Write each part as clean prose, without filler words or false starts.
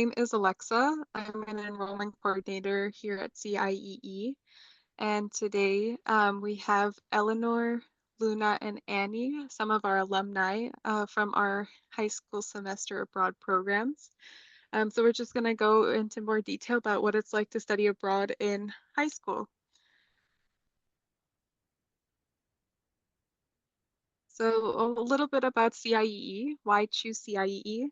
name is Alexa. I'm an enrollment coordinator here at CIEE. And today we have Eleanor, Luna, and Annie, some of our alumni from our high school semester abroad programs. So we're just going to go into more detail about what it's like to study abroad in high school. So a little bit about CIEE, why choose CIEE?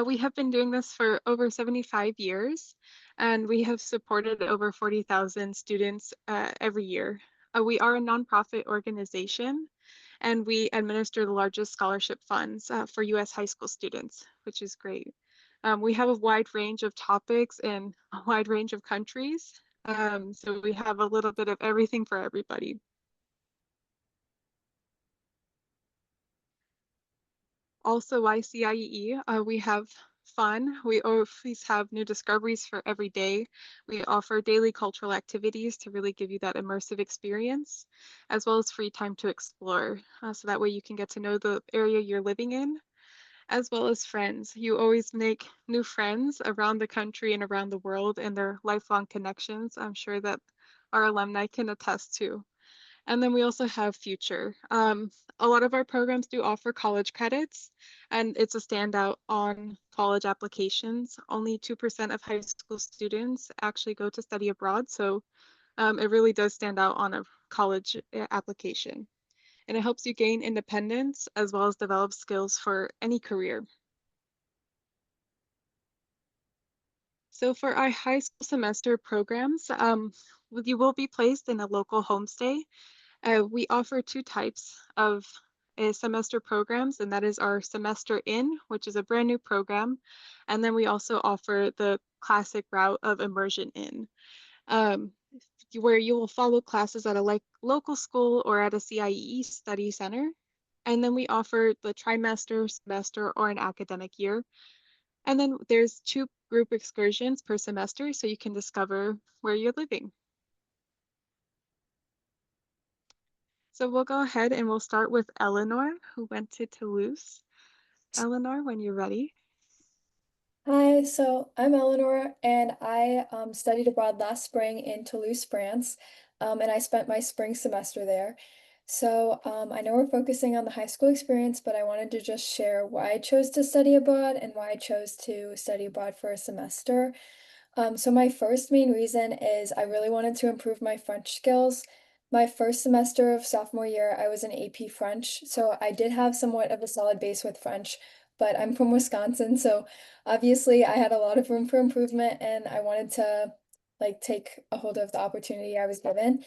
We have been doing this for over 75 years, and we have supported over 40,000 students every year. We are a nonprofit organization, and we administer the largest scholarship funds for US high school students, which is great. We have a wide range of topics in a wide range of countries, so we have a little bit of everything for everybody. Also, YCIE, we have fun. We always have new discoveries for every day. We offer daily cultural activities to really give you that immersive experience, as well as free time to explore. So that way you can get to know the area you're living in, as well as friends. You always make new friends around the country and around the world, and they're lifelong connections. I'm sure that our alumni can attest to. And then we also have Future. A lot of our programs do offer college credits, and it's a standout on college applications. Only 2% of high school students actually go to study abroad, so it really does stand out on a college application. And it helps you gain independence as well as develop skills for any career. So for our high school semester programs, you will be placed in a local homestay. We offer two types of semester programs, and that is our Semester In, which is a brand new program. And then we also offer the classic route of Immersion In, um, where you will follow classes at a local school or at a CIE study center. And then we offer the trimester, semester, or an academic year. And then there's two group excursions per semester, so you can discover where you're living. So we'll go ahead and we'll start with Eleanor, who went to Toulouse. Eleanor, when you're ready. Hi, so I'm Eleanor, and I studied abroad last spring in Toulouse, France, and I spent my spring semester there. So I know we're focusing on the high school experience, but I wanted to just share why I chose to study abroad and why I chose to study abroad for a semester. So my first main reason is I really wanted to improve my French skills. My first semester of sophomore year, I was in AP French, so I did have somewhat of a solid base with French, but I'm from Wisconsin, so obviously I had a lot of room for improvement and I wanted to take a hold of the opportunity I was given.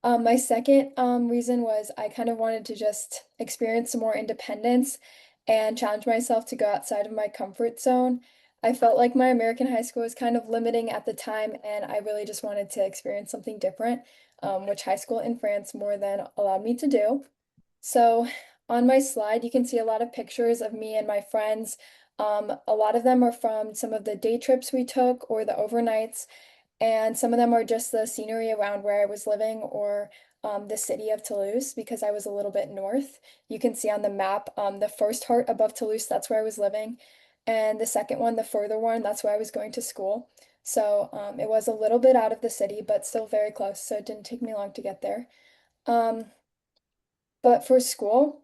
My second reason was I kind of wanted to just experience some more independence and challenge myself to go outside of my comfort zone. I felt like my American high school was kind of limiting at the time, and I really just wanted to experience something different, which high school in France more than allowed me to do. So on my slide, you can see a lot of pictures of me and my friends. A lot of them are from some of the day trips we took or the overnights, and some of them are just the scenery around where I was living or the city of Toulouse because I was a little bit north. You can see on the map the first heart above Toulouse, that's where I was living. And the second one, the further one, that's where I was going to school. So it was a little bit out of the city, but still very close. So it didn't take me long to get there. Um, but for school,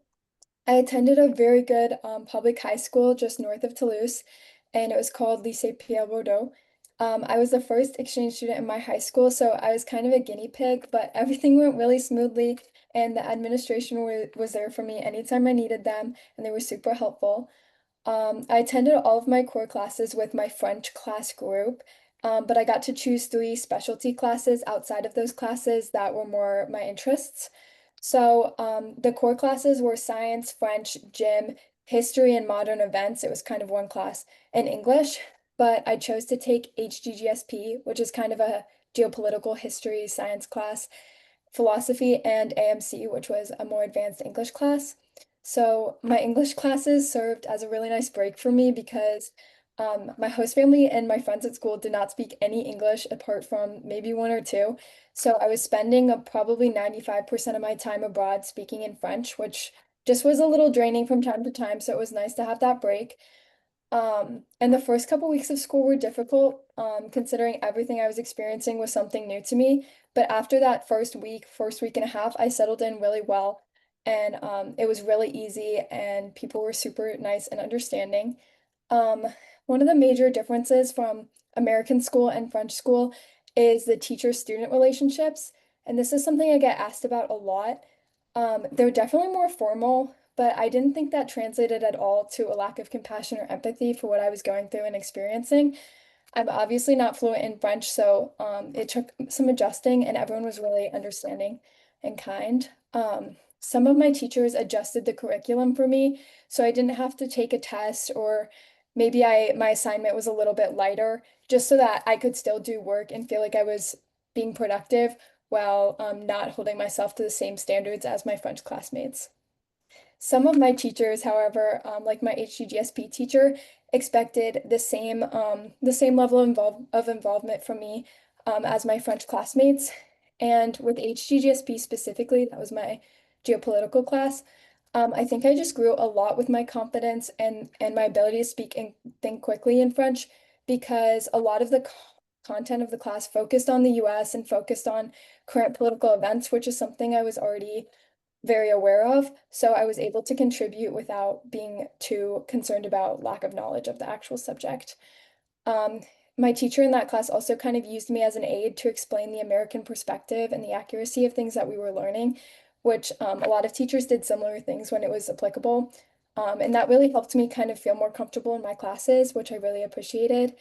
I attended a very good public high school just north of Toulouse, and it was called Lycée Pierre Bourdeaux. I was the first exchange student in my high school, so I was kind of a guinea pig, but everything went really smoothly, and the administration was there for me anytime I needed them, and they were super helpful. I attended all of my core classes with my French class group, but I got to choose three specialty classes outside of those classes that were more my interests. So the core classes were science, French, gym, history, and modern events. It was kind of one class, and English, but I chose to take HGGSP, which is kind of a geopolitical history science class, philosophy, and AMC, which was a more advanced English class. So my English classes served as a really nice break for me because my host family and my friends at school did not speak any English apart from maybe one or two. So I was spending probably 95% of my time abroad speaking in French, which just was a little draining from time to time. So it was nice to have that break. And the first couple weeks of school were difficult, considering everything I was experiencing was something new to me. But after that first week and a half, I settled in really well. And it was really easy, and people were super nice and understanding. Um, One of the major differences from American school and French school is the teacher-student relationships. And this is something I get asked about a lot. They're definitely more formal, but I didn't think that translated at all to a lack of compassion or empathy for what I was going through and experiencing. I'm obviously not fluent in French, so it took some adjusting, and everyone was really understanding and kind. Some of my teachers adjusted the curriculum for me, so I didn't have to take a test, or maybe my assignment was a little bit lighter, just so that I could still do work and feel like I was being productive while not holding myself to the same standards as my French classmates. Some of my teachers, however, like my HGGSP teacher, expected the same level of involvement from me as my French classmates. And with HGGSP specifically, that was my geopolitical class. I think I just grew a lot with my confidence and my ability to speak and think quickly in French because a lot of the content of the class focused on the US and focused on current political events, which is something I was already very aware of, so I was able to contribute without being too concerned about lack of knowledge of the actual subject. Um, my teacher in that class also kind of used me as an aid to explain the American perspective and the accuracy of things that we were learning, which a lot of teachers did similar things when it was applicable. And that really helped me kind of feel more comfortable in my classes, which I really appreciated.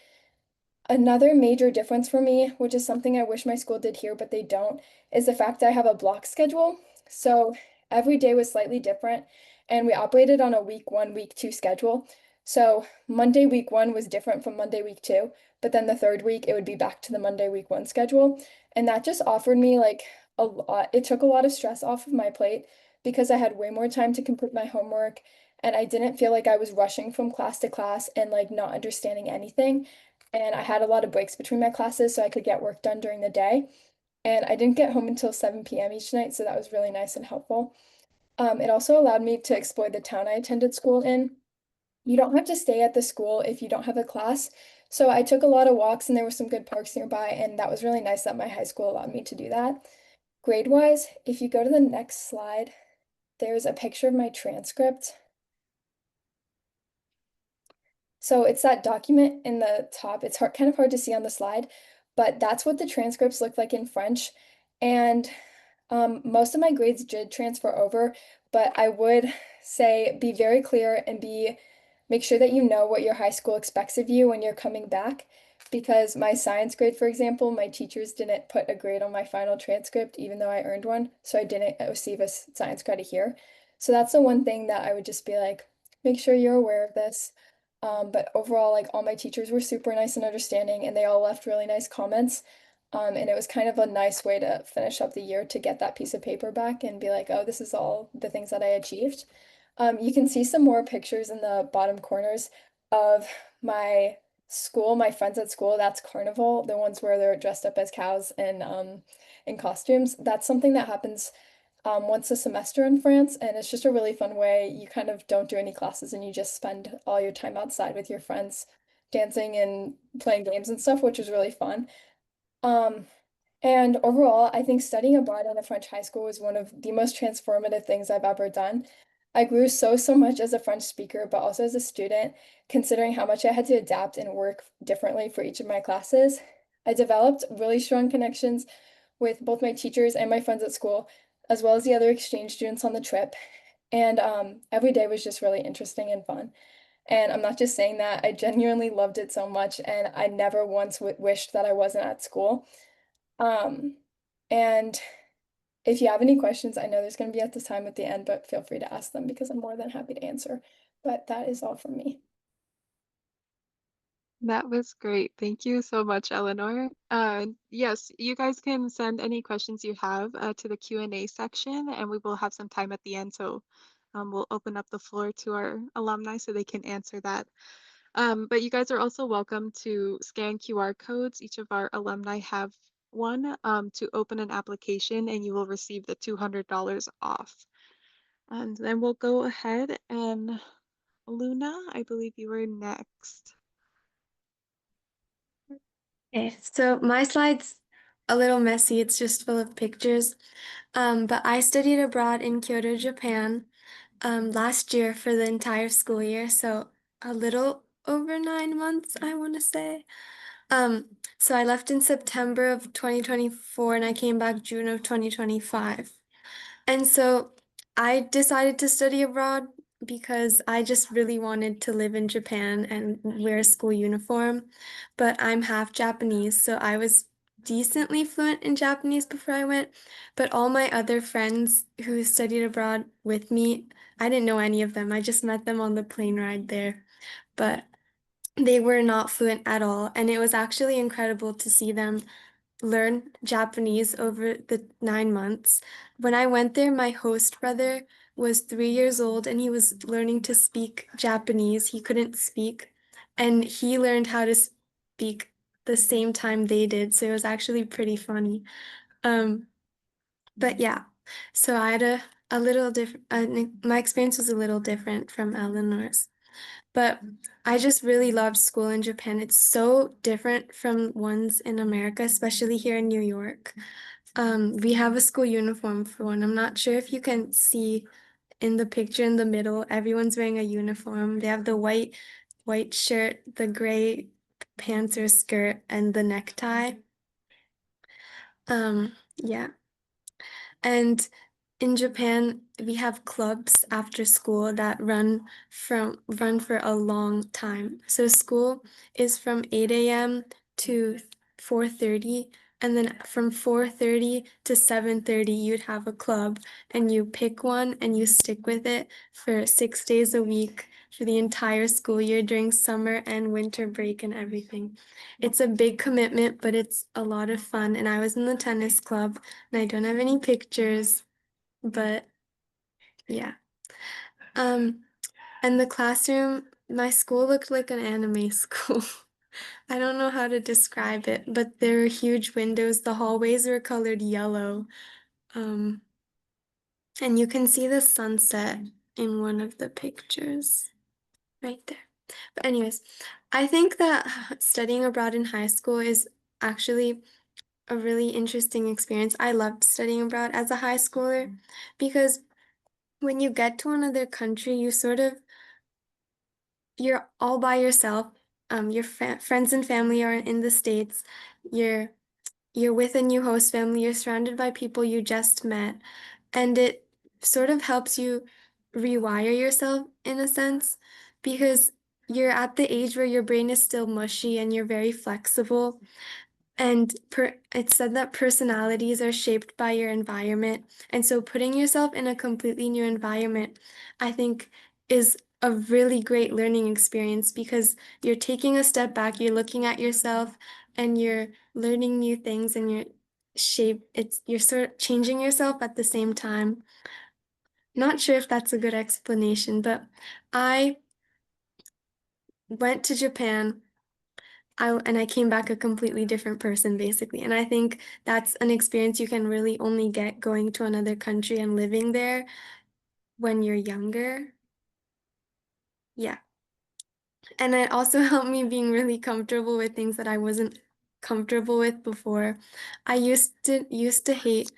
Another major difference for me, which is something I wish my school did here, but they don't, is the fact that I have a block schedule. So every day was slightly different, and we operated on a week one, week two schedule. So Monday, week one was different from Monday, week two, but then the third week it would be back to the Monday, week one schedule. And that just offered me like a lot, it took a lot of stress off of my plate because I had way more time to complete my homework, and I didn't feel like I was rushing from class to class and like not understanding anything. And I had a lot of breaks between my classes so I could get work done during the day. And I didn't get home until 7 p.m. each night, so that was really nice and helpful. It also allowed me to explore the town I attended school in. You don't have to stay at the school if you don't have a class. So I took a lot of walks and there were some good parks nearby, and that was really nice that my high school allowed me to do that. Grade-wise, if you go to the next slide, there's a picture of my transcript. So it's that document in the top. It's kind of hard to see on the slide, but that's what the transcripts look like in French. And most of my grades did transfer over, but I would say be very clear and make sure that you know what your high school expects of you when you're coming back. Because my science grade, for example, my teachers didn't put a grade on my final transcript, even though I earned one. So I didn't receive a science credit here. So that's the one thing that I would just be like, make sure you're aware of this. But overall, like all my teachers were super nice and understanding, and they all left really nice comments. And it was kind of a nice way to finish up the year to get that piece of paper back and be like, oh, this is all the things that I achieved. You can see some more pictures in the bottom corners of my school, my friends at school. That's Carnival, the ones where they're dressed up as cows and in costumes. That's something that happens once a semester in France, and it's just a really fun way. You kind of don't do any classes and you just spend all your time outside with your friends, dancing and playing games and stuff, which is really fun. Um, and overall, I think studying abroad in a French high school was one of the most transformative things I've ever done. I grew so much as a French speaker, but also as a student, considering how much I had to adapt and work differently for each of my classes. I developed really strong connections with both my teachers and my friends at school, as well as the other exchange students on the trip. And every day was just really interesting and fun. And I'm not just saying that, I genuinely loved it so much, and I never once wished that I wasn't at school. Um, and if you have any questions, I know there's going to be at the time at the end, but feel free to ask them because I'm more than happy to answer. But that is all from me. That was great. Thank you so much, Eleanor. Yes, you guys can send any questions you have to the Q&A section, and we will have some time at the end. So we'll open up the floor to our alumni so they can answer that. But you guys are also welcome to scan QR codes. Each of our alumni have one to open an application, and you will receive the $200 off. And then we'll go ahead and Luna, I believe you were next. Okay, so my slide's a little messy. It's just full of pictures. But I studied abroad in Kyoto, Japan, last year for the entire school year, so a little over 9 months, I want to say. So I left in September of 2024 and I came back June of 2025. And so I decided to study abroad because I just really wanted to live in Japan and wear a school uniform. But I'm half Japanese, so I was decently fluent in Japanese before I went. But all my other friends who studied abroad with me, I didn't know any of them. I just met them on the plane ride there. But they were not fluent at all. And it was actually incredible to see them learn Japanese over the 9 months. When I went there, my host brother was 3 years old and he was learning to speak Japanese. He couldn't speak, and he learned how to speak the same time they did. So it was actually pretty funny. Um, but yeah, so I had a little different, my experience was a little different from Eleanor's. But I just really loved school in Japan. It's so different from ones in America, especially here in New York. We have a school uniform for one. I'm not sure if you can see in the picture in the middle, everyone's wearing a uniform. They have the white shirt, the gray pants or skirt, and the necktie. Yeah. And in Japan, we have clubs after school that run for a long time. So school is from 8 a.m. to 4:30, and then from 4:30 to 7:30, you'd have a club, and you pick one and you stick with it for 6 days a week for the entire school year during summer and winter break and everything. It's a big commitment, but it's a lot of fun. And I was in the tennis club, and I don't have any pictures, but yeah. Um, and the classroom, my school looked like an anime school. I don't know how to describe it, but there were huge windows. The hallways were colored yellow. Um, and you can see the sunset in one of the pictures right there. But anyways, I think that studying abroad in high school is actually a really interesting experience. I loved studying abroad as a high schooler because when you get to another country, you're all by yourself. Your friends and family are in the States. You're you're with a new host family. You're surrounded by people you just met, and it sort of helps you rewire yourself in a sense because you're at the age where your brain is still mushy and you're very flexible. And it's said that personalities are shaped by your environment. And so putting yourself in a completely new environment, I think, is a really great learning experience because you're taking a step back, you're looking at yourself, and you're learning new things, and you're sort of changing yourself at the same time. Not sure if that's a good explanation, but I went to Japan. I came back a completely different person, basically. And I think that's an experience you can really only get going to another country and living there when you're younger. Yeah. And it also helped me being really comfortable with things that I wasn't comfortable with before. I used to hate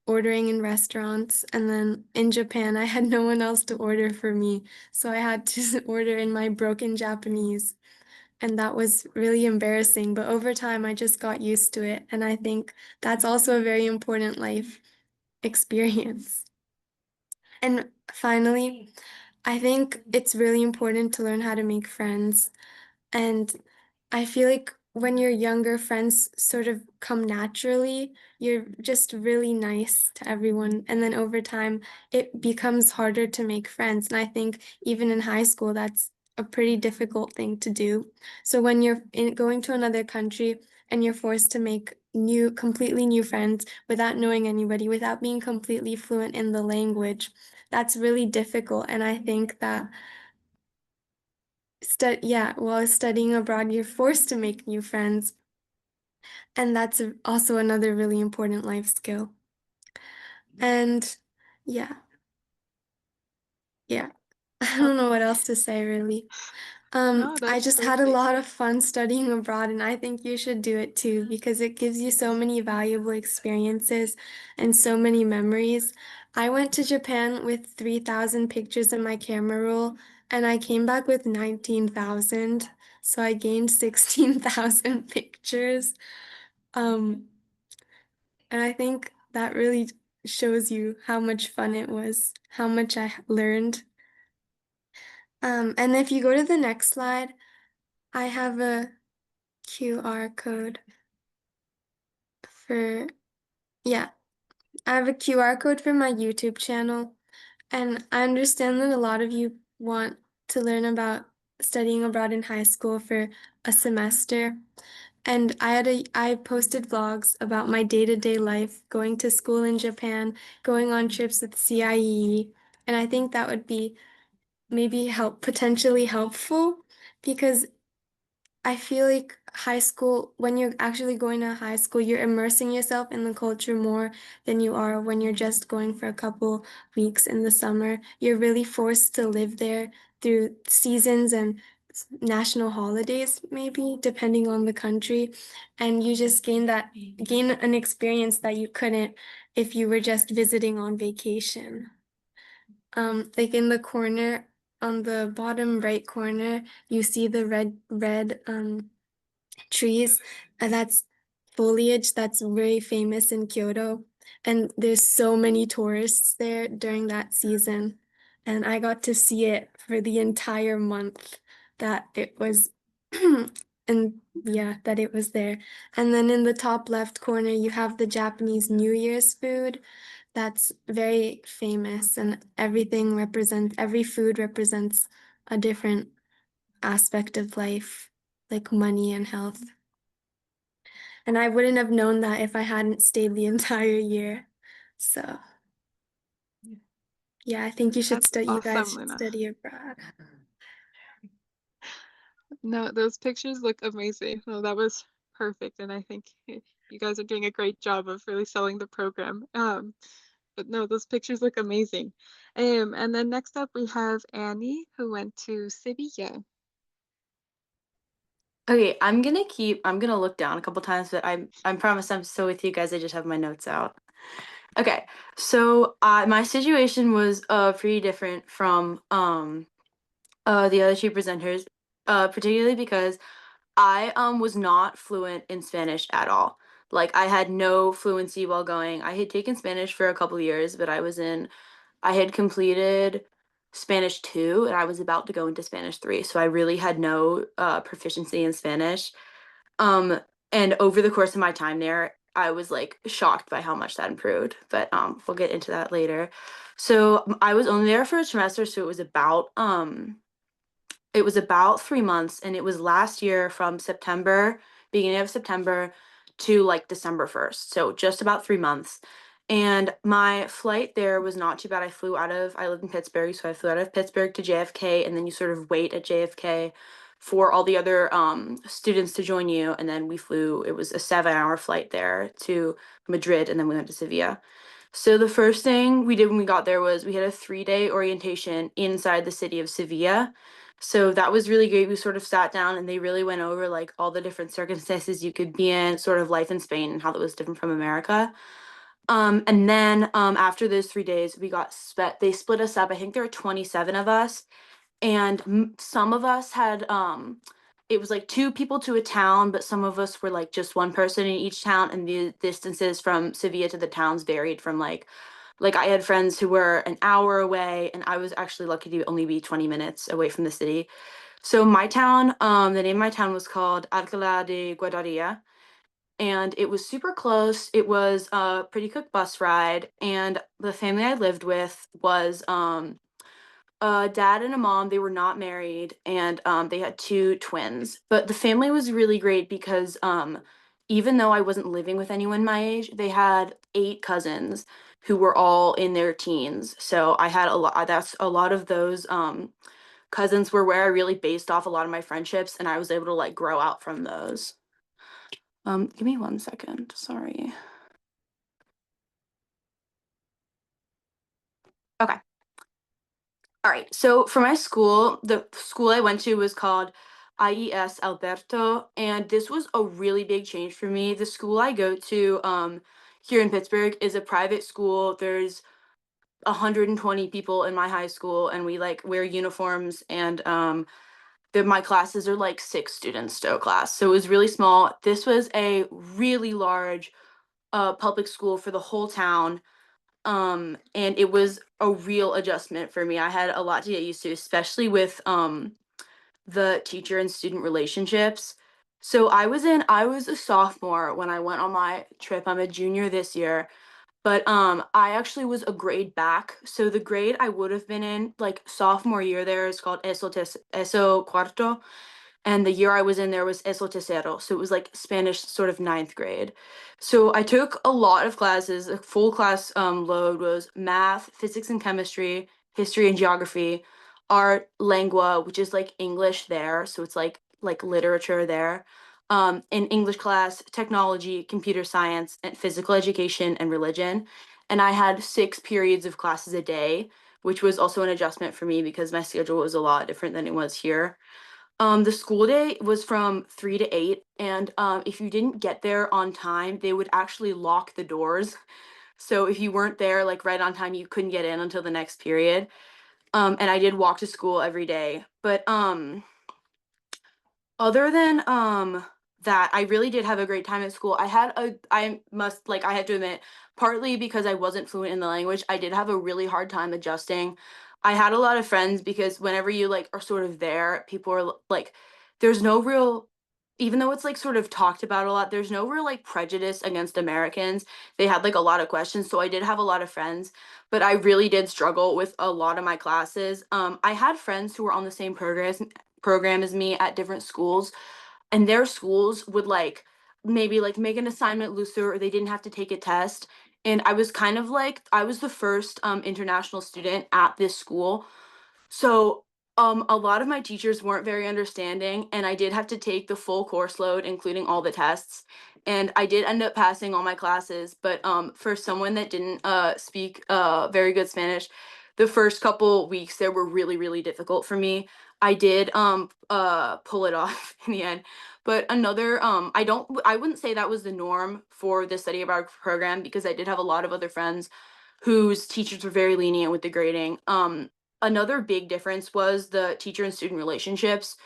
ordering in restaurants, and then in Japan I had no one else to order for me. So I had to order in my broken Japanese. And that was really embarrassing. But over time, I just got used to it. And I think that's also a very important life experience. And finally, I think it's really important to learn how to make friends. And I feel like when you're younger, friends sort of come naturally. You're just really nice to everyone. And then over time, it becomes harder to make friends. And I think even in high school, that's a pretty difficult thing to do. So when going to another country and you're forced to make completely new friends without knowing anybody, without being completely fluent in the language, that's really difficult. And I think that while studying abroad, you're forced to make new friends. And that's also another really important life skill. And yeah, yeah. I don't know what else to say really. No, I that's just had a perfect. lot of fun studying abroad, and I think you should do it too because it gives you so many valuable experiences and so many memories. I went to Japan with 3,000 pictures in my camera roll, and I came back with 19,000. So I gained 16,000 pictures. Um, and I think that really shows you how much fun it was, how much I learned. And if you go to the next slide, I have a QR code for, yeah, I have a QR code for my YouTube channel. And I understand that a lot of you want to learn about studying abroad in high school for a semester. And I posted vlogs about my day-to-day life going to school in Japan, going on trips with CIE. And I think that would be maybe potentially helpful because I feel like high school, when you're actually going to high school, you're immersing yourself in the culture more than you are when you're just going for a couple weeks in the summer. You're really forced to live there through seasons and national holidays, maybe, depending on the country. And you just gain an experience that you couldn't if you were just visiting on vacation. Like in the corner, on the bottom right corner, you see the red trees, and that's foliage that's very famous in Kyoto. And there's so many tourists there during that season. And I got to see it for the entire month that it was, and yeah, that it was there. And then in the top left corner, you have the Japanese New Year's food that's very famous, and every food represents a different aspect of life, like money and health. And I wouldn't have known that if I hadn't stayed the entire year. So, yeah, I think That's you guys awesome, should Luna. study abroad. No, those pictures look amazing. No, that was perfect, and I think you guys are doing a great job of really selling the program. But no, those pictures look amazing. And then next up we have Annie, who went to Sevilla. Okay, I'm gonna look down a couple times, but I promise I'm still with you guys. I just have my notes out. Okay, so my situation was pretty different from the other two presenters, particularly because I was not fluent in Spanish at all. Like I had no fluency while going. I had taken Spanish for a couple years, but I had completed Spanish 2 and I was about to go into Spanish 3. So I really had no proficiency in Spanish. Um, and over the course of my time there, I was like shocked by how much that improved. But we'll get into that later. So I was only there for a semester, so it was about 3 months, and it was last year from beginning of September to like December 1st. So just about 3 months. And my flight there was not too bad. I lived in Pittsburgh, so I flew out of Pittsburgh to JFK, and then you sort of wait at JFK for all the other students to join you. And then it was a 7-hour flight there to Madrid, and then we went to Sevilla. So the first thing we did when we got there was we had a 3-day orientation inside the city of Sevilla. So that was really great. We sort of sat down and they really went over like all the different circumstances you could be in, sort of life in Spain and how that was different from America. And then after those 3 days, they split us up. I think there were 27 of us, and some of us had it was like 2 people to a town, but some of us were like just one person in each town, and the distances from Sevilla to the towns varied from like I had friends who were an hour away, and I was actually lucky to only be 20 minutes away from the city. So my town, the name of my town was called Alcalá de Guadaria, and it was super close. It was a pretty quick bus ride, and the family I lived with was a dad and a mom. They were not married, and they had 2 twins. But the family was really great because even though I wasn't living with anyone my age, they had 8 cousins who were all in their teens. So I had a lot. That's a lot of those cousins were where I really based off a lot of my friendships, and I was able to like grow out from those. Give me 1 second. Sorry. Okay. All right. So for my school, the school I went to was called IES Alberto, and this was a really big change for me. The school I go to here in Pittsburgh is a private school. There's 120 people in my high school, and we like wear uniforms, and my classes are like 6 students to a class. So it was really small. This was a really large public school for the whole town. And it was a real adjustment for me. I had a lot to get used to, especially with the teacher and student relationships. So I was a sophomore when I went on my trip. I'm a junior this year, but I actually was a grade back. So the grade I would have been in like sophomore year there is called eso cuarto, and the year I was in there was eso tercero, so it was like Spanish sort of ninth grade. So I took a lot of classes. A full class load was math, physics and chemistry, history and geography, art, lengua, which is like English there, so it's like literature there. In English class, technology, computer science, and physical education and religion. And I had 6 periods of classes a day, which was also an adjustment for me because my schedule was a lot different than it was here. The school day was from 3 to 8, and if you didn't get there on time, they would actually lock the doors. So if you weren't there like right on time, you couldn't get in until the next period. And I did walk to school every day. But other than that, I really did have a great time at school. I have to admit, partly because I wasn't fluent in the language, I did have a really hard time adjusting. I had a lot of friends because whenever you like are sort of there, people are like there's no real, even though it's like sort of talked about a lot, there's no real like prejudice against Americans. They had like a lot of questions, so I did have a lot of friends, but I really did struggle with a lot of my classes. I had friends who were on the same program as me at different schools, and their schools would like maybe like make an assignment looser, or they didn't have to take a test. And I was kind of like I was the first international student at this school, so a lot of my teachers weren't very understanding, and I did have to take the full course load, including all the tests. And I did end up passing all my classes, but for someone that didn't speak very good Spanish, the first couple weeks there were really, really difficult for me. I did pull it off in the end. But another I wouldn't say that was the norm for the study abroad program, because I did have a lot of other friends whose teachers were very lenient with the grading. Another big difference was the teacher and student relationships.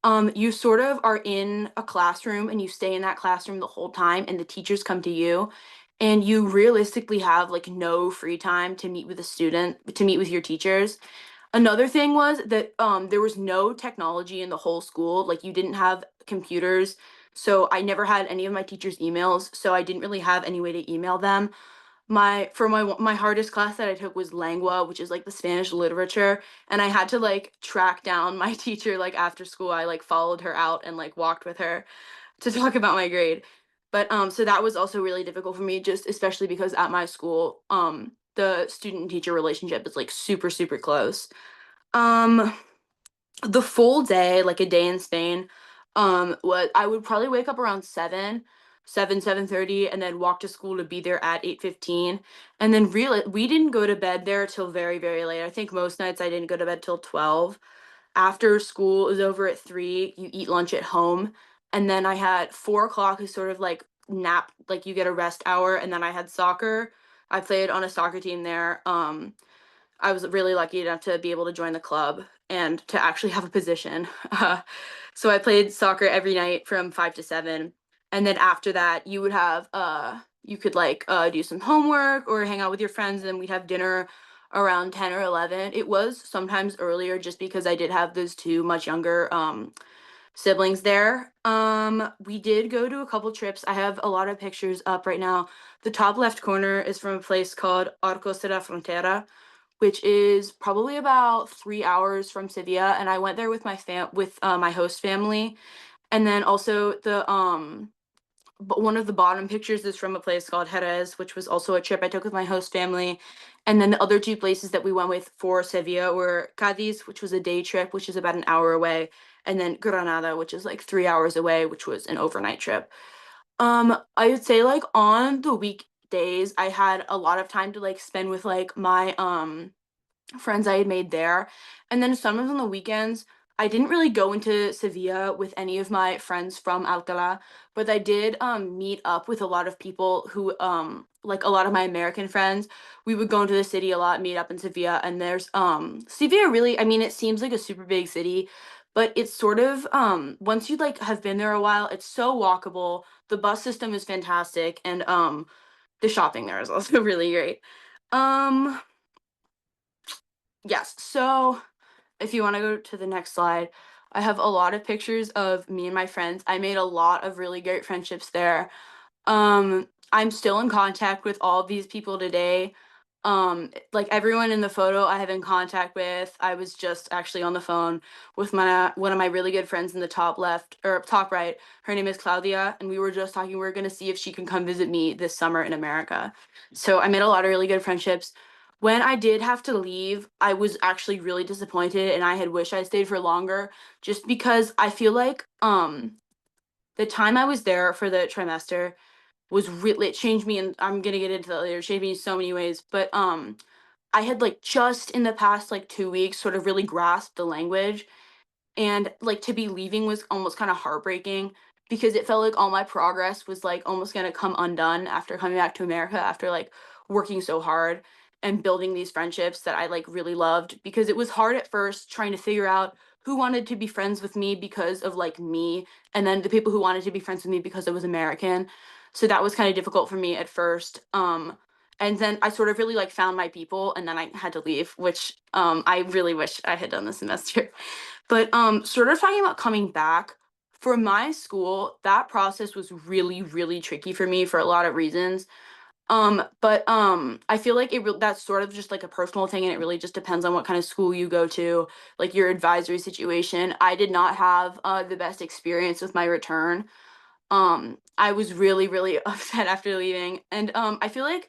You sort of are in a classroom and you stay in that classroom the whole time, and the teachers come to you, and you realistically have like no free time to meet with a student, to meet with your teachers. Another thing was that there was no technology in the whole school. Like you didn't have computers. So I never had any of my teachers' emails, so I didn't really have any way to email them. My hardest class that I took was lengua, which is like the Spanish literature, and I had to like track down my teacher like after school. I like followed her out and like walked with her to talk about my grade. But so that was also really difficult for me, just especially because at my school the student teacher relationship is like super super close. Um the full day, like a day in Spain, what I would probably wake up around 7:30, and then walk to school to be there at 8:15. And then really we didn't go to bed there till very, very late. I think most nights I didn't go to bed till 12. After school is over at 3, you eat lunch at home. And then I had 4 o'clock is sort of like nap, like you get a rest hour, and then I had soccer. I played on a soccer team there. I was really lucky enough to be able to join the club and to actually have a position. So I played soccer every night from 5 to 7, and then after that, you would have you could like do some homework or hang out with your friends, and we'd have dinner around 10 or 11. It was sometimes earlier, just because I did have those two much younger siblings there. We did go to a couple trips. I have a lot of pictures up right now. The top left corner is from a place called Arcos de la Frontera, which is probably about 3 hours from Sevilla, and I went there with my host family. And then also but one of the bottom pictures is from a place called Jerez, which was also a trip I took with my host family. And then the other two places that we went with for Sevilla were Cadiz, which was a day trip, which is about an hour away, and then Granada, which is like 3 hours away, which was an overnight trip. I would say like on the weekdays, I had a lot of time to like spend with like my friends I had made there. And then some of on the weekends, I didn't really go into Sevilla with any of my friends from Alcalá, but I did meet up with a lot of people who like a lot of my American friends. We would go into the city a lot, meet up in Sevilla, and there's Sevilla really, I mean, it seems like a super big city, but it's sort of once you like have been there a while, it's so walkable. The bus system is fantastic, and the shopping there is also really great. Um Yes. So if you want to go to the next slide, I have a lot of pictures of me and my friends. I made a lot of really great friendships there. I'm still in contact with all of these people today. Like everyone in the photo I have in contact with. I was just actually on the phone with my one of my really good friends in the top left or top right. Her name is Claudia, and we were just talking. We are gonna see if she can come visit me this summer in America. So I made a lot of really good friendships. When I did have to leave, I was actually really disappointed, and I had wished I stayed for longer, just because I feel like the time I was there for the trimester was really it changed me, and I'm gonna get into that later. It changed me in so many ways, but I had like just in the past like 2 weeks sort of really grasped the language, and like to be leaving was almost kind of heartbreaking because it felt like all my progress was like almost going to come undone after coming back to America after like working so hard and building these friendships that I like really loved, because it was hard at first trying to figure out who wanted to be friends with me because of like me, and then the people who wanted to be friends with me because I was American. So that was kind of difficult for me at first. And then I sort of really like found my people, and then I had to leave, which I really wish I had done this semester. But sort of talking about coming back, for my school, that process was really, really tricky for me for a lot of reasons. But I feel like that's sort of just like a personal thing, and it really just depends on what kind of school you go to, like your advisory situation. I did not have the best experience with my return. I was really, really upset after leaving, and I feel like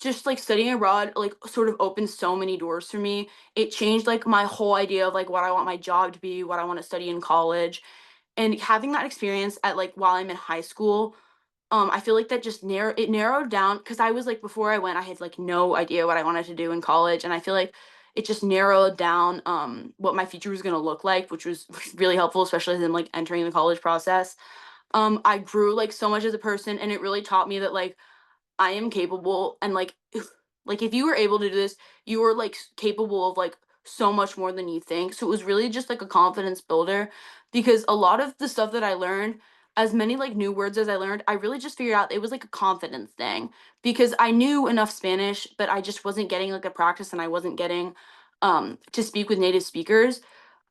just like studying abroad like sort of opened so many doors for me. It changed like my whole idea of like what I want my job to be, what I want to study in college. And having that experience at like while I'm in high school, I feel like that just narrowed down, because I was like before I went, I had like no idea what I wanted to do in college. And I feel like it just narrowed down what my future was gonna look like, which was really helpful, especially as I'm like entering the college process. I grew like so much as a person, and it really taught me that like I am capable, and like like if you were able to do this, you were like capable of like so much more than you think. So it was really just like a confidence builder, because a lot of the stuff that I learned, as many like new words as I learned, I really just figured out it was like a confidence thing, because I knew enough Spanish, but I just wasn't getting like the practice, and I wasn't getting to speak with native speakers.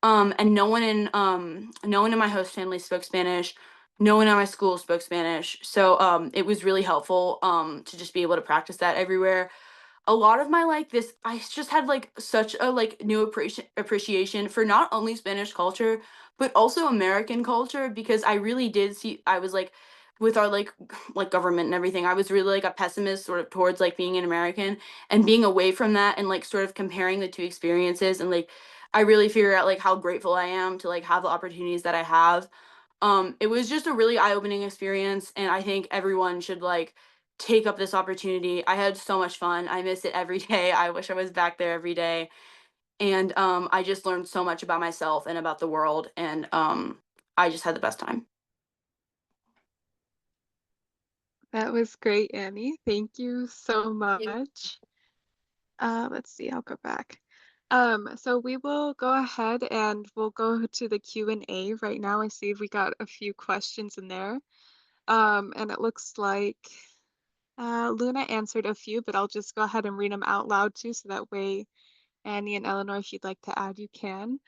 And no one in my host family spoke Spanish. No one at my school spoke Spanish. So it was really helpful to just be able to practice that everywhere. A lot of my like this I just had like such a like new appreciation for not only Spanish culture but also American culture, because I really did see I was like with our like government and everything, I was really like a pessimist sort of towards like being an American, and being away from that and like sort of comparing the two experiences, and like I really figure out like how grateful I am to like have the opportunities that I have. It was just a really eye-opening experience, and I think everyone should like take up this opportunity. I had so much fun. I miss it every day. I wish I was back there every day. And I just learned so much about myself and about the world, and I just had the best time. That was great, Annie. Thank you so much. Let's see, I'll go back. So we will go ahead and we'll go to the Q&A right now. I see we got a few questions in there. And it looks like Luna answered a few, but I'll just go ahead and read them out loud too, so that way Annie and Eleanor, if you'd like to add, you can.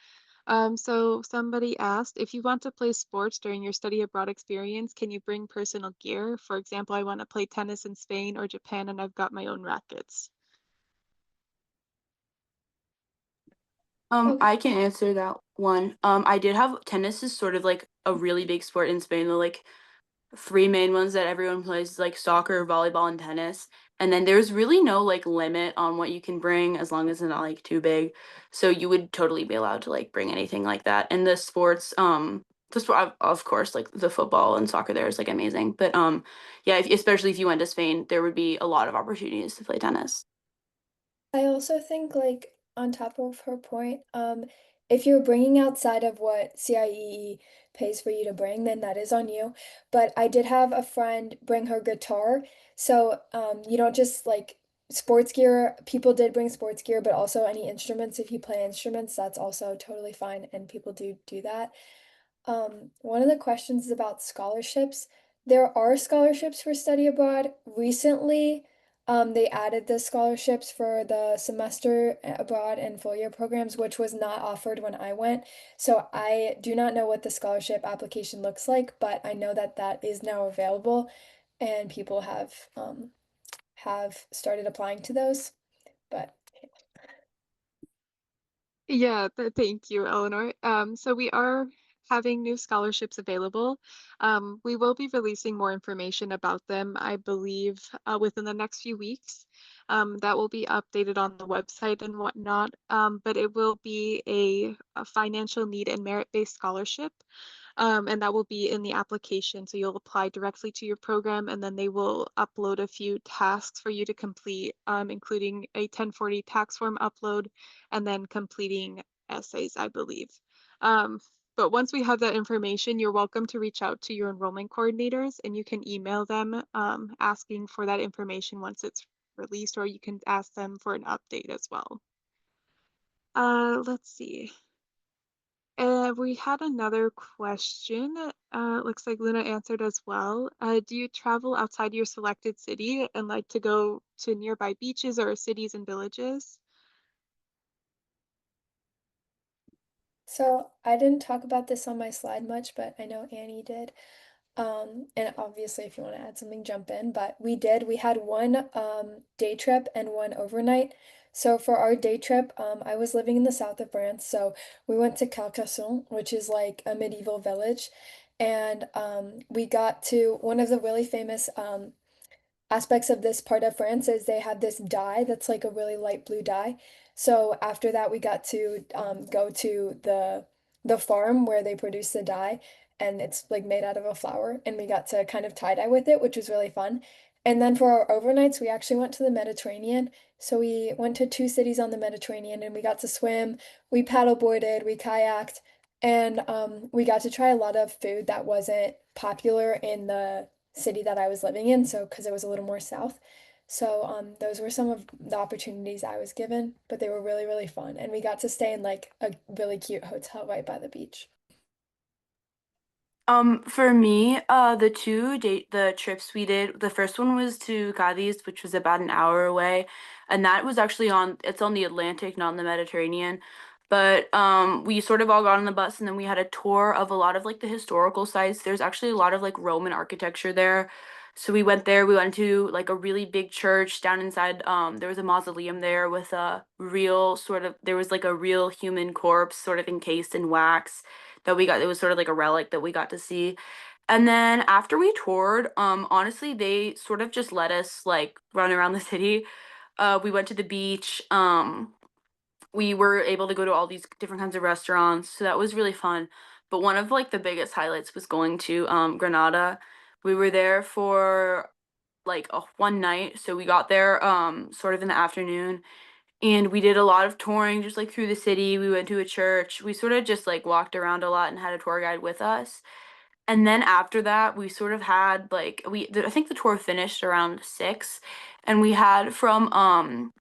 So somebody asked, if you want to play sports during your study abroad experience, can you bring personal gear? For example, I want to play tennis in Spain or Japan, and I've got my own rackets. Okay. I can answer that one. I did have tennis is sort of like a really big sport in Spain. The like three main ones that everyone plays, like soccer, volleyball, and tennis. And then there's really no like limit on what you can bring, as long as it's not like too big. So you would totally be allowed to like bring anything like that. And the sport of course, like the football and soccer there is like amazing. But yeah, especially if you went to Spain, there would be a lot of opportunities to play tennis. I also think, like, on top of her point, if you're bringing outside of what CIEE pays for you to bring, then that is on you. But I did have a friend bring her guitar, so you don't just like sports gear. People did bring sports gear, but also any instruments. If you play instruments, that's also totally fine, and people do that. One of the questions is about scholarships. There are scholarships for study abroad. Recently, they added the scholarships for the semester abroad and full year programs, which was not offered when I went. So I do not know what the scholarship application looks like, but I know that that is now available, and people have started applying to those. But Yeah, thank you, Eleanor. So we are having new scholarships available. We will be releasing more information about them, I believe, within the next few weeks. That will be updated on the website and whatnot. But it will be a financial need and merit-based scholarship. And that will be in the application. So you'll apply directly to your program, and then they will upload a few tasks for you to complete, including a 1040 tax form upload and then completing essays, I believe. Um, but once we have that information, you're welcome to reach out to your enrollment coordinators, and you can email them asking for that information once it's released, or you can ask them for an update as well. Let's see. We had another question. Looks like Luna answered as well. Do you travel outside your selected city and like to go to nearby beaches or cities and villages? so I didn't talk about this on my slide much, but I know Annie did. And obviously, if you want to add something, jump in. But we had one day trip and one overnight. So for our day trip, I was living in the south of France, so we went to Carcassonne, which is like a medieval village, and we got to one of the really famous aspects of this part of France is they have this dye that's like a really light blue dye. So after that, we got to go to the farm where they produce the dye, and it's like made out of a flower, and we got to kind of tie dye with it, which was really fun. And then for our overnights, we actually went to the Mediterranean. So we went to two cities on the Mediterranean, and we got to swim, we paddleboarded, we kayaked, and we got to try a lot of food that wasn't popular in the city that I was living in, so because it was a little more south. So those were some of the opportunities I was given, but they were really, really fun. And we got to stay in like a really cute hotel right by the beach. For me, the trips we did, the first one was to Cadiz, which was about an hour away, and that was actually it's on the Atlantic, not in the Mediterranean. But we sort of all got on the bus, and then we had a tour of a lot of like the historical sites. There's actually a lot of like Roman architecture there. So we went there, we went to like a really big church down inside, there was a mausoleum there with a real sort of, there was like a real human corpse sort of encased in wax that we got. It was sort of like a relic that we got to see. And then after we toured, honestly, they sort of just let us like run around the city. We went to the beach. We were able to go to all these different kinds of restaurants, so that was really fun. But one of like the biggest highlights was going to Granada. We were there for like a one night, so we got there sort of in the afternoon, and we did a lot of touring just like through the city. We went to a church. We sort of just like walked around a lot and had a tour guide with us. And then after that, we sort of had like I think the tour finished around 6, and we had from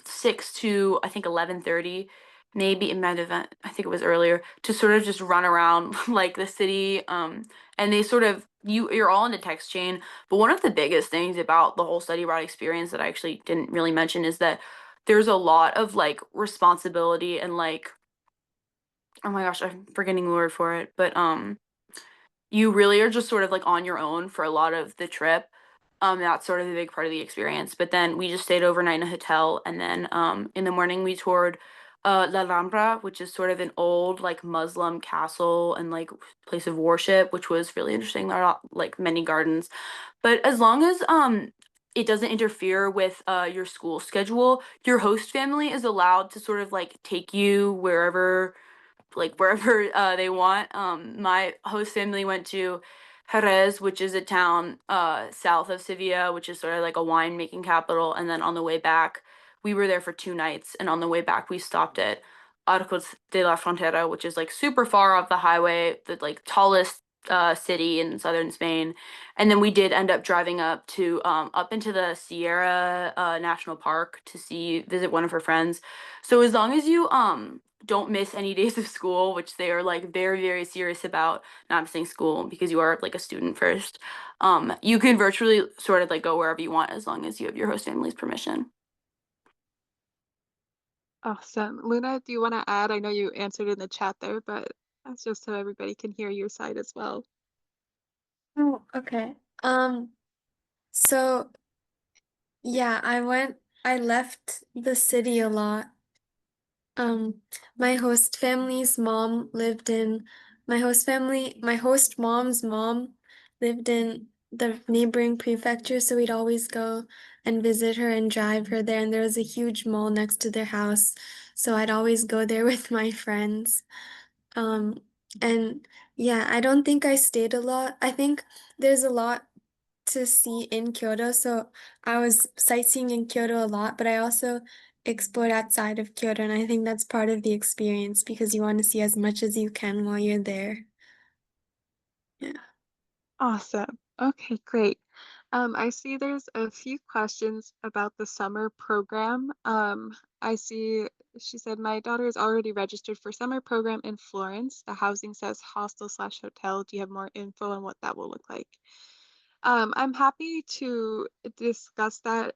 6 to I think 11:30, maybe in that event, I think it was earlier, to sort of just run around like the city. And they sort of you're all in a text chain. But one of the biggest things about the whole study abroad experience that I actually didn't really mention is that there's a lot of like responsibility and like, oh my gosh, I'm forgetting the word for it, but you really are just sort of like on your own for a lot of the trip. That's sort of a big part of the experience. But then we just stayed overnight in a hotel, and then in the morning we toured La Alhambra, which is sort of an old like Muslim castle and like place of worship, which was really interesting. There are like many gardens. But as long as it doesn't interfere with your school schedule, your host family is allowed to sort of like take you wherever they want. My host family went to Jerez, which is a town south of Sevilla, which is sort of like a winemaking capital. And then on the way back, we were there for 2 nights, and on the way back we stopped at Arcos de la Frontera, which is like super far off the highway, the like tallest city in southern Spain. And then we did end up driving up into the Sierra National Park to visit one of her friends. So as long as you don't miss any days of school, which they are like very, very serious about not missing school because you are like a student first, you can virtually sort of like go wherever you want as long as you have your host family's permission. Awesome. Luna, do you want to add? I know you answered in the chat there, but that's just so everybody can hear your side as well. Oh, okay. So yeah, I left the city a lot. My host family's mom lived in my host mom's mom lived in the neighboring prefecture, so we'd always go and visit her and drive her there. And there was a huge mall next to their house, so I'd always go there with my friends. Um, and yeah, I don't think I stayed a lot. I think there's a lot to see in Kyoto, so I was sightseeing in Kyoto a lot, but I also explored outside of Kyoto, and I think that's part of the experience because you want to see as much as you can while you're there. Yeah. Awesome. Okay, great. I see there's a few questions about the summer program. I see she said, my daughter is already registered for summer program in Florence. The housing says hostel/hotel. Do you have more info on what that will look like? I'm happy to discuss that.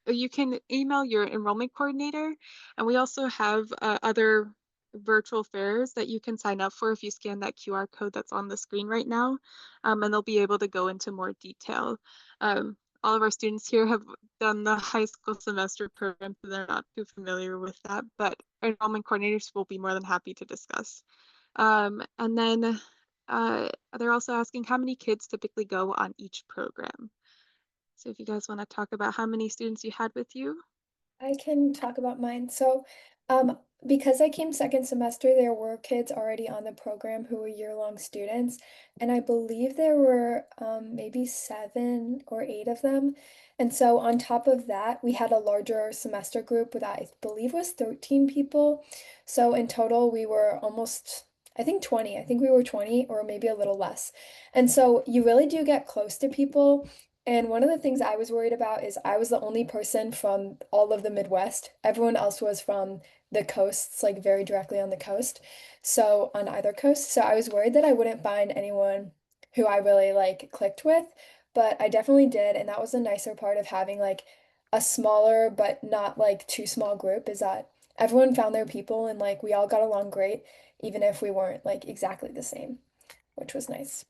You can email your enrollment coordinator, and we also have other virtual fairs that you can sign up for if you scan that QR code that's on the screen right now, and they'll be able to go into more detail. All of our students here have done the high school semester program, so they're not too familiar with that, but enrollment coordinators will be more than happy to discuss. And then they're also asking how many kids typically go on each program. So if you guys want to talk about how many students you had with you. I can talk about mine. So, because I came second semester, there were kids already on the program who were year-long students, and I believe there were maybe 7 or 8 of them. And so on top of that, we had a larger semester group that I believe was 13 people. So in total, we were almost, I think 20. I think we were 20 or maybe a little less. And so you really do get close to people. And one of the things I was worried about is I was the only person from all of the Midwest. Everyone else was from the coasts, like very directly on the coast. So on either coast. So I was worried that I wouldn't find anyone who I really like clicked with, but I definitely did. And that was a nicer part of having like a smaller but not like too small group is that everyone found their people and like we all got along great, even if we weren't like exactly the same, which was nice.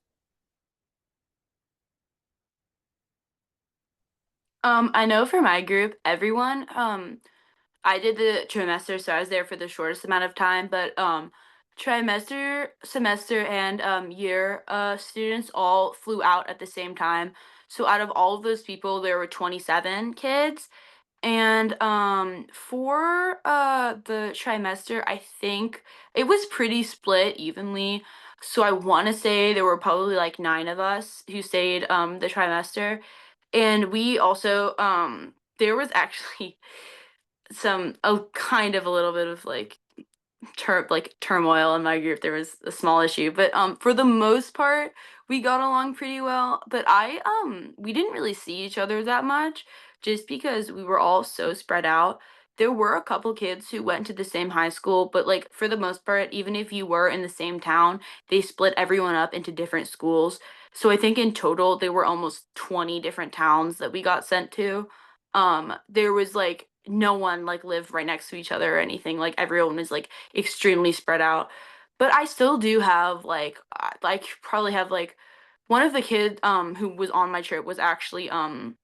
I know for my group, everyone, I did the trimester, so I was there for the shortest amount of time, but trimester, semester, and year students all flew out at the same time. So out of all of those people, there were 27 kids. And for the trimester, I think it was pretty split evenly. So I want to say there were probably like 9 of us who stayed the trimester. And we also there was actually some a kind of a little bit of like turmoil in my group. There was a small issue, but for the most part we got along pretty well. But we didn't really see each other that much just because we were all so spread out. There were a couple kids who went to the same high school, but like for the most part, even if you were in the same town, they split everyone up into different schools. So I think in total there were almost 20 different towns that we got sent to. There was like no one like lived right next to each other or anything. Like everyone was like extremely spread out. But I still do have like probably have like one of the kids who was on my trip was actually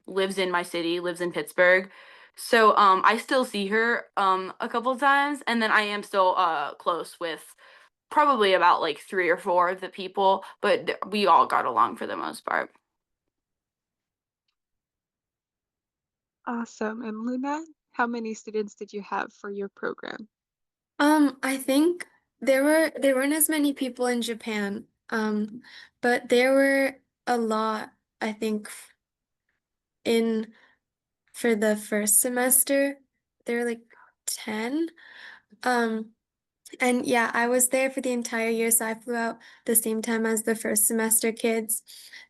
lives in my city, lives in Pittsburgh. So I still see her a couple times, and then I am still close with probably about like 3 or 4 of the people, but we all got along for the most part. Awesome. And Luna, how many students did you have for your program? I think there weren't as many people in Japan, but there were a lot, I think, in for the first semester. they're like 10. Um, and yeah, I was there for the entire year, so I flew out the same time as the first semester kids,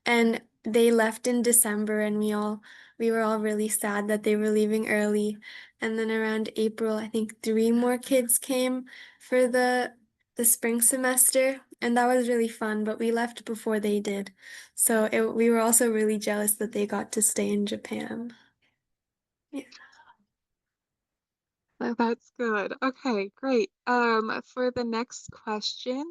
and they left in December, and we were all really sad that they were leaving early. And then around April, I think 3 more kids came for the spring semester, and that was really fun, but we left before they did. So we were also really jealous that they got to stay in Japan. Yeah. That's good. Okay, great. For the next question,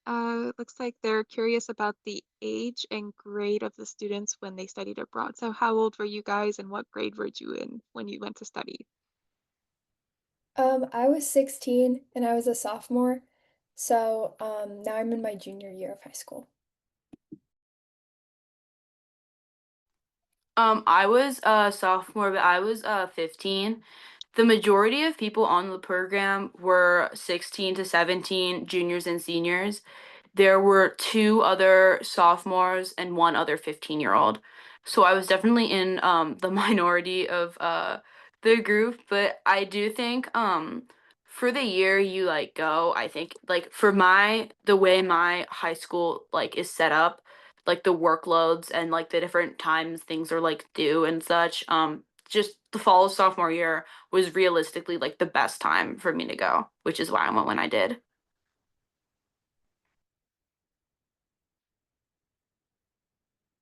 looks like they're curious about the age and grade of the students when they studied abroad. So how old were you guys and what grade were you in when you went to study? I was 16 and I was a sophomore. So now I'm in my junior year of high school. I was a sophomore, but I was 15. The majority of people on the program were 16 to 17, juniors and seniors. There were 2 other sophomores and 1 other 15-year-old. So I was definitely in the minority of the group, but I do think for the year you like go, I think like for the way my high school like is set up, like the workloads and like the different times things are like due and such, just the fall of sophomore year was realistically like the best time for me to go, which is why I went when I did.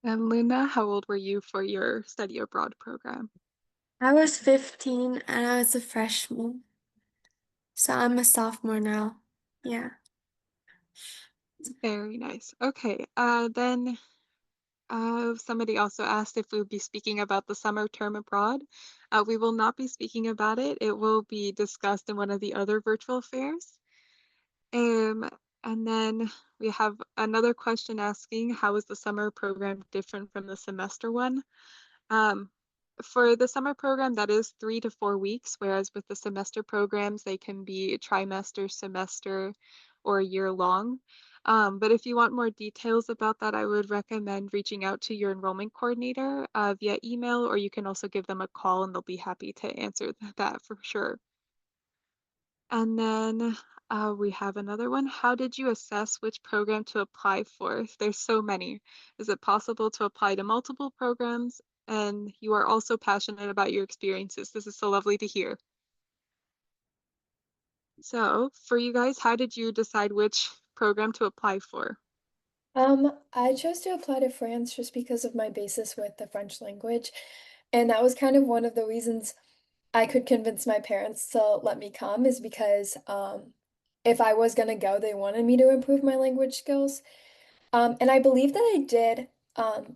And Luna, how old were you for your study abroad program? I was 15 and I was a freshman. So I'm a sophomore now. Yeah. Very nice. Okay, then somebody also asked if we would be speaking about the summer term abroad. We will not be speaking about it. It will be discussed in one of the other virtual fairs. Um, and then we have another question asking, how is the summer program different from the semester one? Um, for the summer program, that is 3 to 4 weeks, whereas with the semester programs, they can be trimester, semester, or year long. But if you want more details about that, I would recommend reaching out to your enrollment coordinator via email, or you can also give them a call and they'll be happy to answer that for sure. And then we have another one. How did you assess which program to apply for? There's so many. Is it possible to apply to multiple programs? And you are also passionate about your experiences. This is so lovely to hear. So for you guys, how did you decide which program to apply for? I chose to apply to France just because of my basis with the French language. And that was kind of one of the reasons I could convince my parents to let me come is because if I was gonna go, they wanted me to improve my language skills. And I believe that I did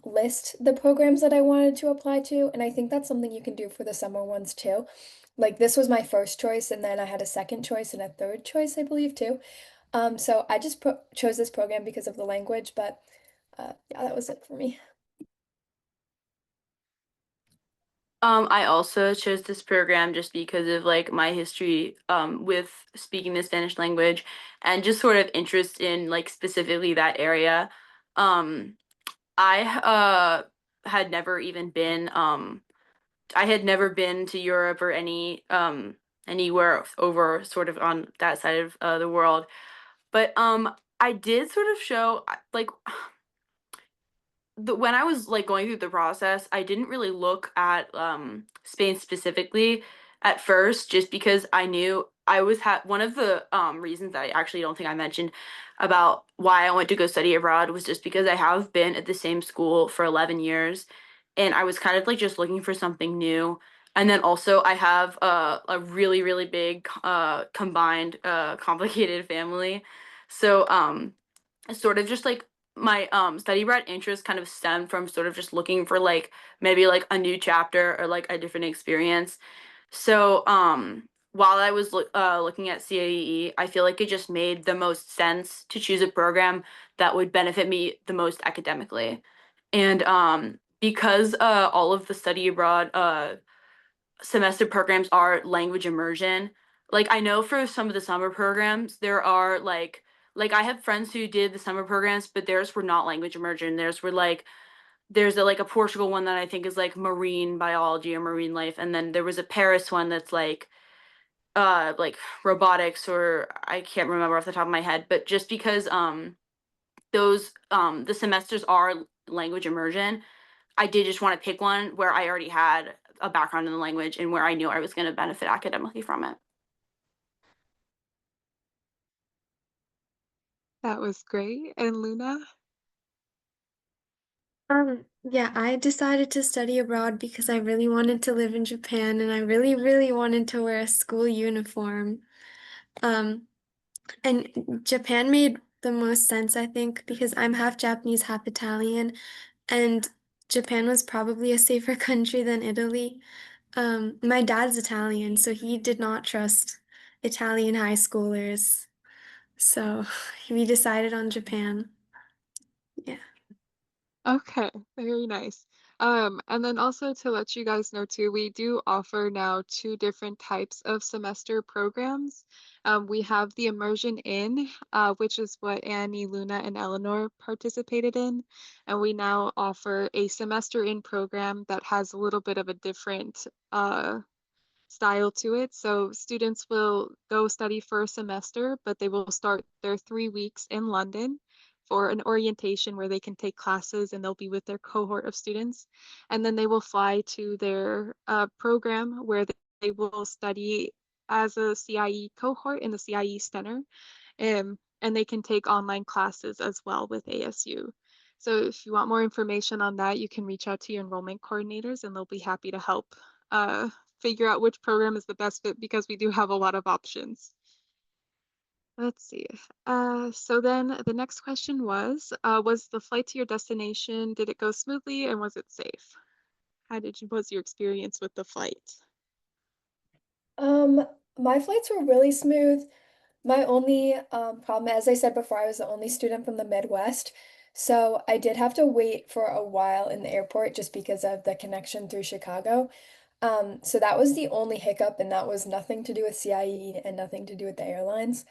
list the programs that I wanted to apply to, and I think that's something you can do for the summer ones too. Like this was my first choice, and then I had a second choice and a third choice, I believe too. So I just chose this program because of the language, but yeah, that was it for me. I also chose this program just because of like my history with speaking the Spanish language and just sort of interest in like specifically that area. Um, I had never even been I had never been to Europe or anywhere over sort of on that side of the world. But I did sort of show like when I was like going through the process, I didn't really look at Spain specifically at first, just because I knew I was one of the reasons that I actually don't think I mentioned about why I went to go study abroad was just because I have been at the same school for 11 years, and I was kind of like just looking for something new. And then also I have a really really big combined complicated family, so sort of just like my study abroad interest kind of stemmed from sort of just looking for like maybe like a new chapter or like a different experience. So while I was looking at CAEE, I feel like it just made the most sense to choose a program that would benefit me the most academically. And because all of the study abroad semester programs are language immersion. Like I know for some of the summer programs, there are like I have friends who did the summer programs, but theirs were not language immersion. Theirs were like there's like a Portugal one that I think is like marine biology or marine life, and then there was a Paris one that's like like robotics, or I can't remember off the top of my head, but just because those the semesters are language immersion, I did just want to pick one where I already had a background in the language and where I knew I was going to benefit academically from it. That was great. And Luna? Yeah, I decided to study abroad because I really wanted to live in Japan and I really, really wanted to wear a school uniform. Um, and Japan made the most sense, I think, because I'm half Japanese, half Italian, and Japan was probably a safer country than Italy. My dad's Italian, so he did not trust Italian high schoolers. So we decided on Japan. Yeah. Okay, very nice. And then also to let you guys know too, we do offer now two different types of semester programs. We have the Immersion In, which is what Annie, Luna, and Eleanor participated in. And we now offer a semester in program that has a little bit of a different style to it. So students will go study for a semester, but they will start their 3 weeks in London for an orientation where they can take classes and they'll be with their cohort of students. And then they will fly to their program where they will study as a CIE cohort in the CIE Center. And they can take online classes as well with ASU. So if you want more information on that, you can reach out to your enrollment coordinators and they'll be happy to help uh, figure out which program is the best fit because we do have a lot of options. Let's see. So then the next question was the flight to your destination, did it go smoothly and was it safe? Was your experience with the flight? My flights were really smooth. My only problem, as I said before, I was the only student from the Midwest. So I did have to wait for a while in the airport just because of the connection through Chicago. So that was the only hiccup, and that was nothing to do with CIE and nothing to do with the airlines.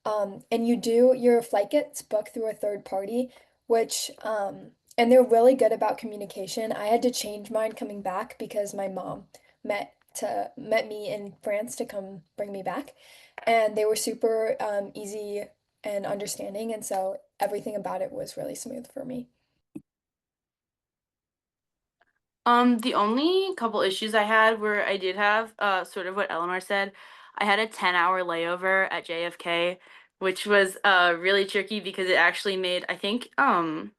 And your flight gets booked through a third party, which, and they're really good about communication. I had to change mine coming back because my mom met me in France to come bring me back, and they were super easy and understanding, and so everything about it was really smooth for me. The only couple issues I had were I did have sort of what Eleanor said. I had a 10-hour layover at JFK, which was really tricky because it actually made, I think, my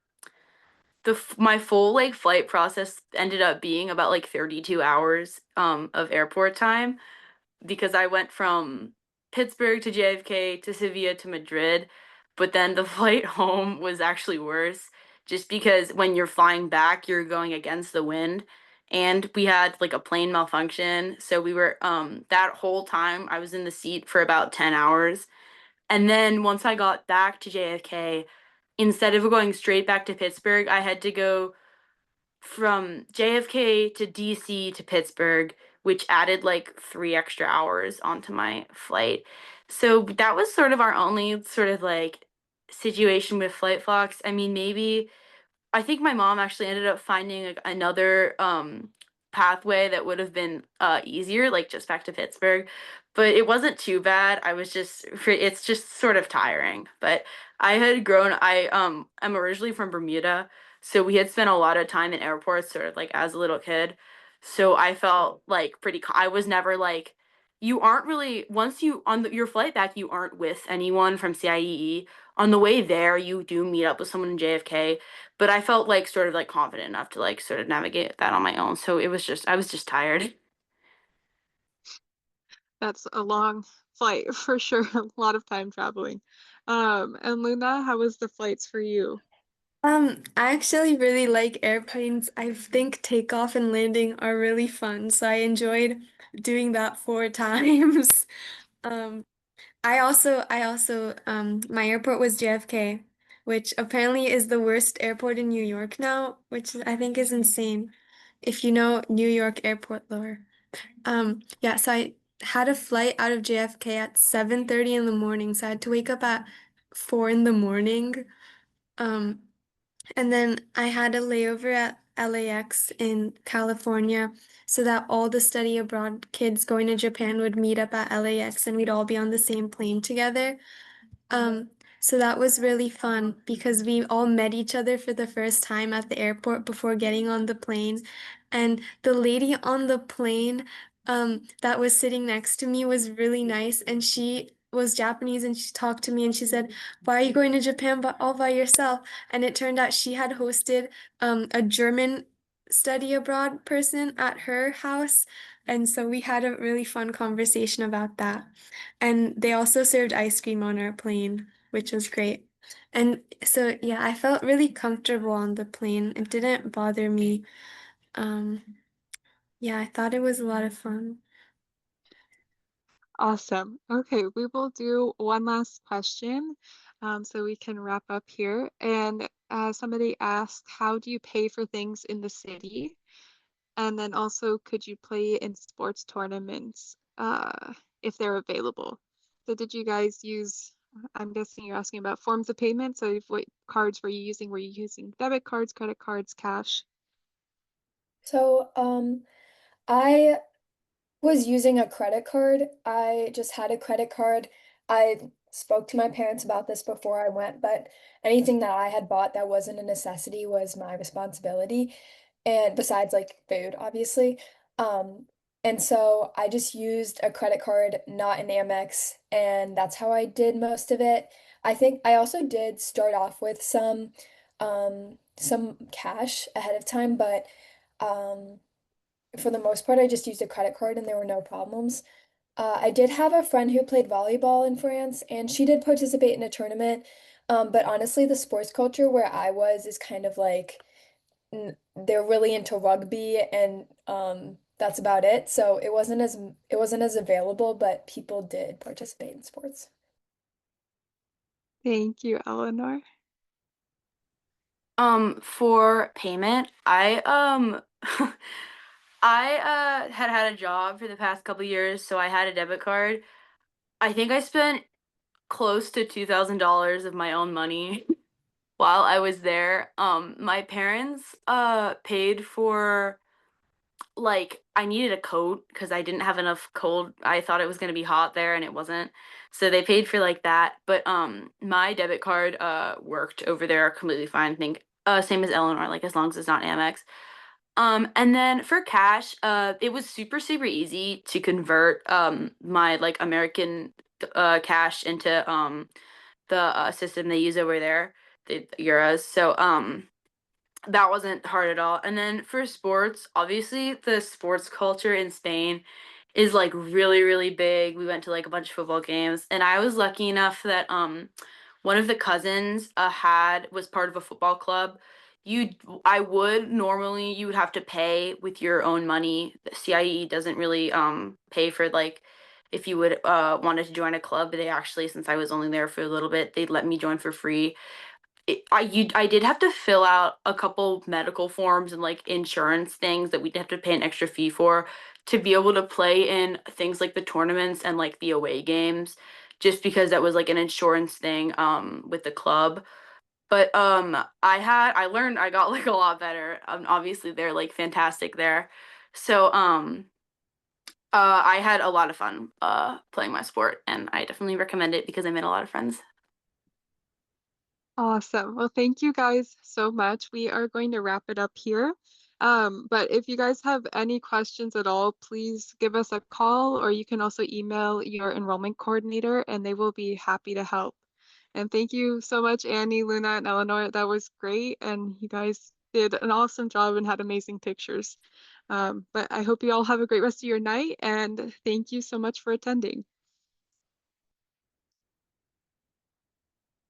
full like flight process ended up being about like 32 hours of airport time, because I went from Pittsburgh to JFK to Sevilla to Madrid, but then the flight home was actually worse just because when you're flying back, you're going against the wind. And we had like a plane malfunction. So we were that whole time I was in the seat for about 10 hours. And then once I got back to JFK, instead of going straight back to Pittsburgh, I had to go from JFK to DC to Pittsburgh, which added like 3 extra hours onto my flight. So that was sort of our only sort of like situation with Flight Fox. I mean, maybe I think my mom actually ended up finding like another pathway that would have been easier, like just back to Pittsburgh. But it wasn't too bad. I was just it's just sort of tiring. But I'm originally from Bermuda, so we had spent a lot of time in airports sort of like as a little kid. So I felt like I was never like, you aren't really, once you your flight back, you aren't with anyone from CIEE. On the way there, you do meet up with someone in JFK, but I felt like sort of like confident enough to like sort of navigate that on my own. So it was just I was just tired. That's a long flight for sure, a lot of time traveling. And Luna, how was the flights for you? I actually really like airplanes. I think takeoff and landing are really fun, so I enjoyed doing that 4 times. Um, my airport was JFK, which apparently is the worst airport in New York now, which I think is insane, if you know New York airport lore. Yeah, so I had a flight out of JFK at 7:30 in the morning, so I had to wake up at 4 in the morning. Um, and then I had a layover at LAX in California so that all the study abroad kids going to Japan would meet up at LAX and we'd all be on the same plane together. So that was really fun because we all met each other for the first time at the airport before getting on the plane. And the lady on the plane, that was sitting next to me was really nice, and she was Japanese and she talked to me and she said, "Why are you going to Japan all by yourself?" And it turned out she had hosted a German study abroad person at her house. And so we had a really fun conversation about that. And they also served ice cream on our plane, which was great. And so, yeah, I felt really comfortable on the plane. It didn't bother me. Um, yeah, I thought it was a lot of fun. Awesome. Okay, we will do one last question so we can wrap up here. And somebody asked, how do you pay for things in the city? And then also, could you play in sports tournaments if they're available? So did you guys use, I'm guessing you're asking about forms of payment. So what cards were you using? Were you using debit cards, credit cards, cash? So, I was using a credit card. I just had a credit card. I spoke to my parents about this before I went, but anything that I had bought that wasn't a necessity was my responsibility. And besides like food, obviously. Um, and so I just used a credit card, not an Amex, and that's how I did most of it. I think I also did start off with some cash ahead of time, but um for the most part, I just used a credit card and there were no problems. I did have a friend who played volleyball in France, and she did participate in a tournament. But honestly, the sports culture where I was is kind of like they're really into rugby, and that's about it. So it wasn't as available, but people did participate in sports. Thank you, Eleanor. For payment, I had a job for the past couple years, so I had a debit card. I think I spent close to $2,000 of my own money while I was there. My parents paid for, like, I needed a coat because I didn't have enough cold. I thought it was gonna be hot there and it wasn't. So they paid for like that. But my debit card worked over there completely fine. I think same as Eleanor, like as long as it's not Amex. And then for cash, it was super, super easy to convert my like American cash into the system they use over there, the euros. So that wasn't hard at all. And then for sports, obviously the sports culture in Spain is like really, really big. We went to like a bunch of football games, and I was lucky enough that one of the cousins was part of a football club. You I would normally you would have to pay with your own money. The CIE doesn't really pay for like if you would wanted to join a club. They actually, since I was only there for a little bit, they'd let me join for free. I did have to fill out a couple medical forms and like insurance things that we'd have to pay an extra fee for to be able to play in things like the tournaments and like the away games, just because that was like an insurance thing with the club. But I learned, I got like a lot better. Obviously they're like fantastic there. So I had a lot of fun playing my sport, and I definitely recommend it because I made a lot of friends. Awesome. Well, thank you guys so much. We are going to wrap it up here. But if you guys have any questions at all, please give us a call, or you can also email your enrollment coordinator and they will be happy to help. And thank you so much, Annie, Luna, and Eleanor. That was great. And you guys did an awesome job and had amazing pictures. But I hope you all have a great rest of your night, and thank you so much for attending.